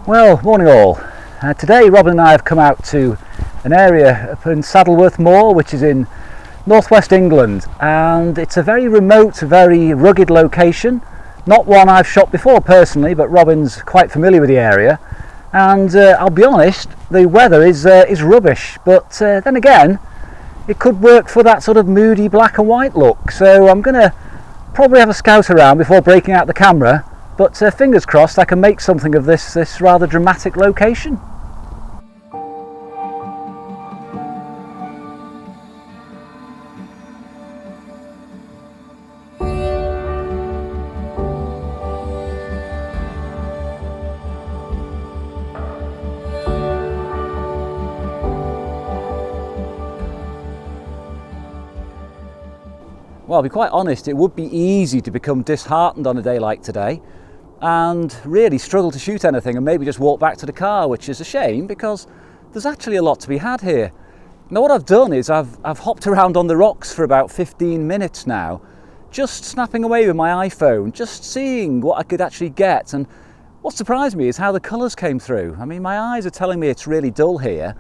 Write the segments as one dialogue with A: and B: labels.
A: Well, morning all. Today Robin and I have come out to an area up in Saddleworth Moor, which is in northwest England, and it's a very remote, very rugged location. Not one I've shot before personally, but Robin's quite familiar with the area. And I'll be honest, the weather is rubbish, but then again, it could work for that sort of moody black and white look. So I'm going to probably have a scout around before breaking out the camera. But fingers crossed I can make something of this rather dramatic location. Well, I'll be quite honest, it would be easy to become disheartened on a day like today and really struggle to shoot anything and maybe just walk back to the car, which is a shame because there's actually a lot to be had here. Now what I've done is I've hopped around on the rocks for about 15 minutes now, just snapping away with my iPhone, just seeing what I could actually get. And what surprised me is how the colours came through. I mean, my eyes are telling me it's really dull here,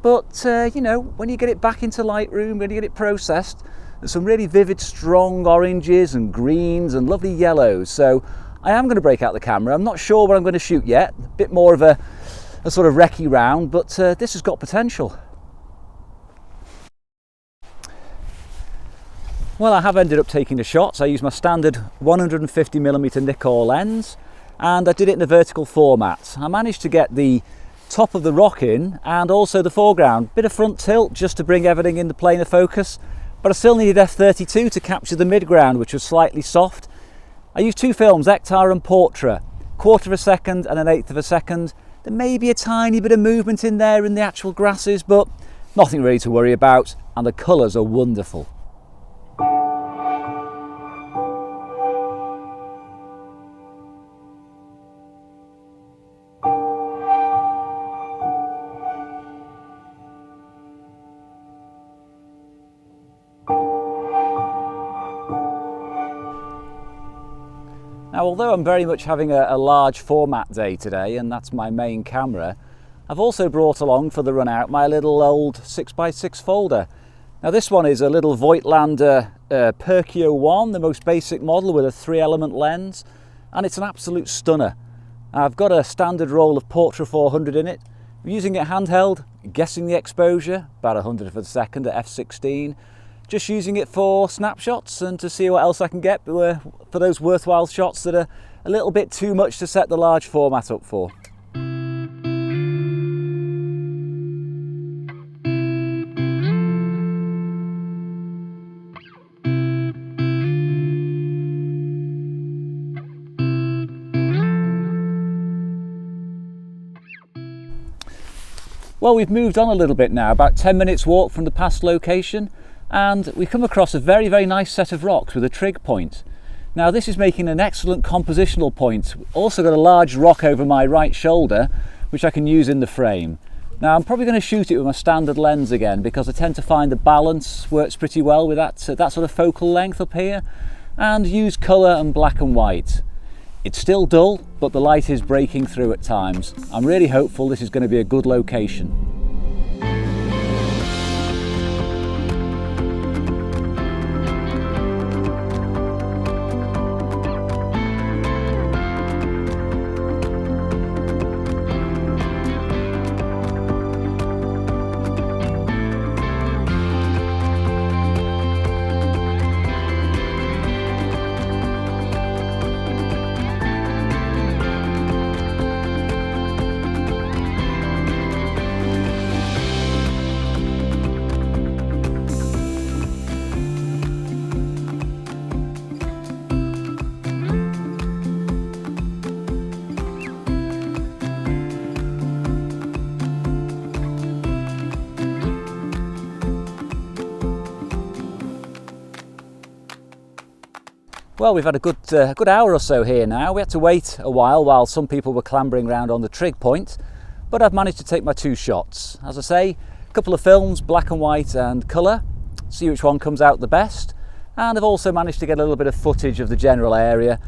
A: but you know, when you get it back into Lightroom, when you get it processed, there's some really vivid, strong oranges and greens and lovely yellows. So I am going to break out the camera. I'm not sure what I'm going to shoot yet. A bit more of a sort of recce round, but this has got potential. Well, I have ended up taking the shots. I used my standard 150mm Nikkor lens, and I did it in a vertical format. I managed to get the top of the rock in and also the foreground. Bit of front tilt just to bring everything in the plane of focus, but I still needed f32 to capture the midground, which was slightly soft. I used two films, Ektar and Portra, 1/4 of a second and 1/8 of a second. There may be a tiny bit of movement in there in the actual grasses, but nothing really to worry about, and the colours are wonderful. Now, although I'm very much having a large format day today, and that's my main camera, I've also brought along for the run out my little old 6x6 folder. Now this one is a little Voigtlander Perko 1, the most basic model with a 3-element lens, and it's an absolute stunner. I've got a standard roll of Portra 400 in it. I'm using it handheld, guessing the exposure, about 100th of a second at f16. Just using it for snapshots and to see what else I can get for those worthwhile shots that are a little bit too much to set the large format up for. Well, we've moved on a little bit now, about 10 minutes walk from the past location, and we come across a very, very nice set of rocks with a trig point. Now this is making an excellent compositional point. Also got a large rock over my right shoulder, which I can use in the frame. Now I'm probably going to shoot it with my standard lens again, because I tend to find the balance works pretty well with that sort of focal length up here, and use colour and black and white. It's still dull, but the light is breaking through at times. I'm really hopeful this is going to be a good location. Well, we've had a good hour or so here now. We had to wait a while some people were clambering around on the trig point, but I've managed to take my 2 shots. As I say, a couple of films, black and white and colour, see which one comes out the best. And I've also managed to get a little bit of footage of the general area.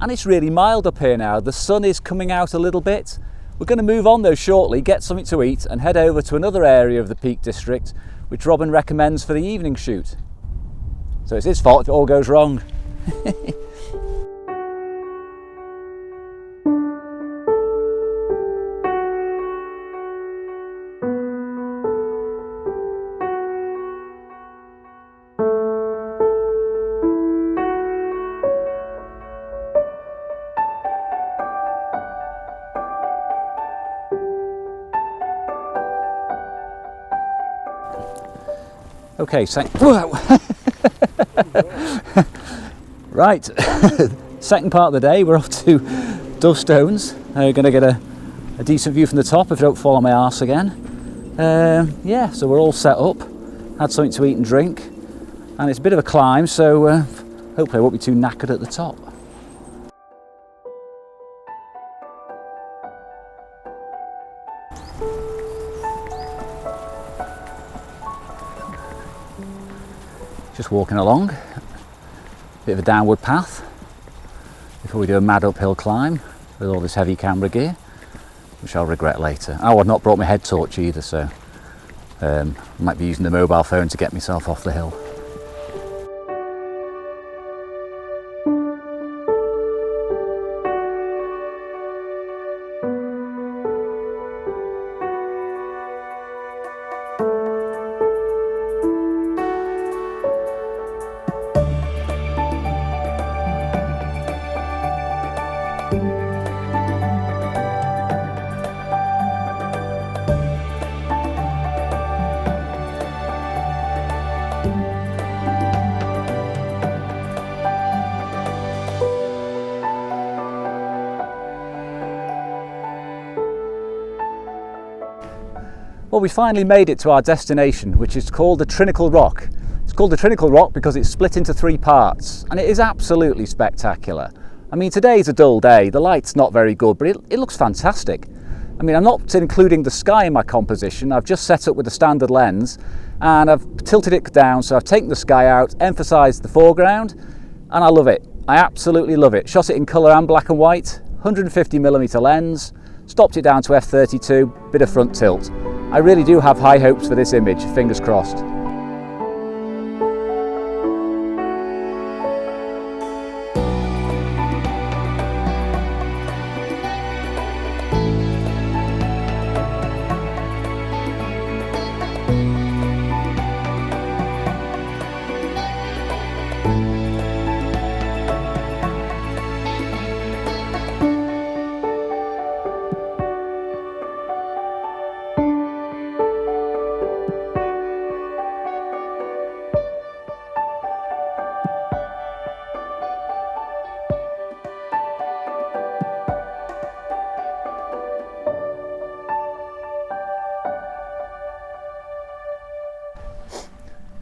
A: And it's really mild up here now. The sun is coming out a little bit, We're going to move on though shortly, get something to eat and head over to another area of the Peak District which Robin recommends for the evening shoot. So it's his fault if it all goes wrong. Okay, right, second part of the day, we're off to Dovestones. We're going to get a decent view from the top if I don't fall on my arse again. Yeah, so we're all set up, had something to eat and drink, and it's a bit of a climb, so hopefully I won't be too knackered at the top. Just walking along, bit of a downward path before we do a mad uphill climb with all this heavy camera gear, which I'll regret later. Oh, I've not brought my head torch either, so I might be using the mobile phone to get myself off the hill. Well, we finally made it to our destination, which is called the Trinachill Rock. It's called the Trinachill Rock because it's split into 3 parts, and it is absolutely spectacular. I mean, today's a dull day, the light's not very good, but it looks fantastic. I mean, I'm not including the sky in my composition. I've just set up with a standard lens, and I've tilted it down, so I've taken the sky out, emphasised the foreground, and I love it. I absolutely love it. Shot it in colour and black and white, 150mm lens, stopped it down to f32, bit of front tilt. I really do have high hopes for this image, fingers crossed.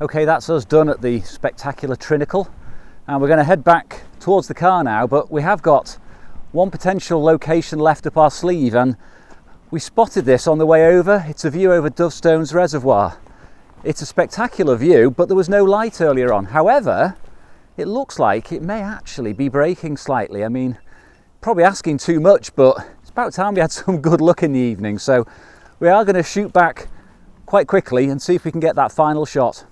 A: Okay, that's us done at the spectacular Trinachill, and we're going to head back towards the car now, but we have got one potential location left up our sleeve, and we spotted this on the way over. It's a view over Dovestones reservoir. It's a spectacular view, but there was no light earlier on. However, it looks like it may actually be breaking slightly. I mean, probably asking too much, but it's about time we had some good luck in the evening, so we are going to shoot back quite quickly and see if we can get that final shot.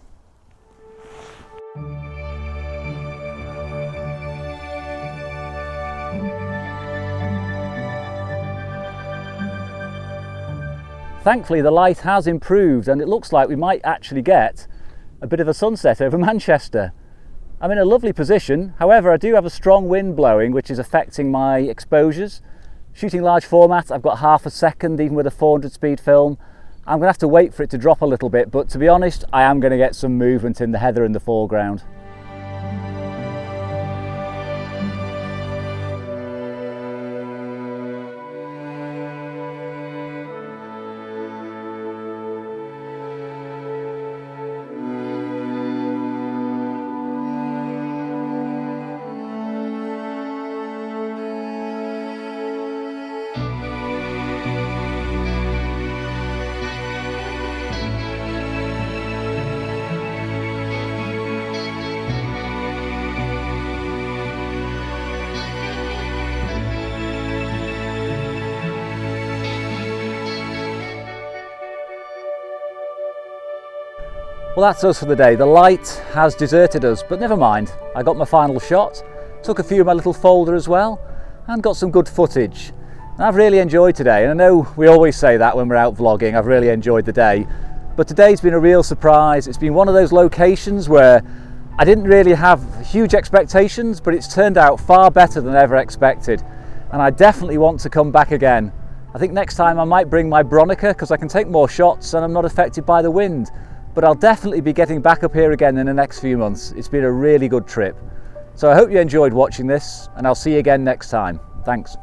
A: Thankfully the light has improved and it looks like we might actually get a bit of a sunset over Manchester. I'm in a lovely position, however I do have a strong wind blowing which is affecting my exposures. Shooting large format, I've got half a second even with a 400 speed film. I'm going to have to wait for it to drop a little bit, but to be honest I am going to get some movement in the heather in the foreground. Well, that's us for the day. The light has deserted us, but never mind. I got my final shot, took a few of my little folder as well, and got some good footage. And I've really enjoyed today, and I know we always say that when we're out vlogging, I've really enjoyed the day. But today's been a real surprise. It's been one of those locations where I didn't really have huge expectations, but it's turned out far better than ever expected. And I definitely want to come back again. I think next time I might bring my Bronica because I can take more shots and I'm not affected by the wind. But I'll definitely be getting back up here again in the next few months. It's been a really good trip. So I hope you enjoyed watching this, and I'll see you again next time. Thanks.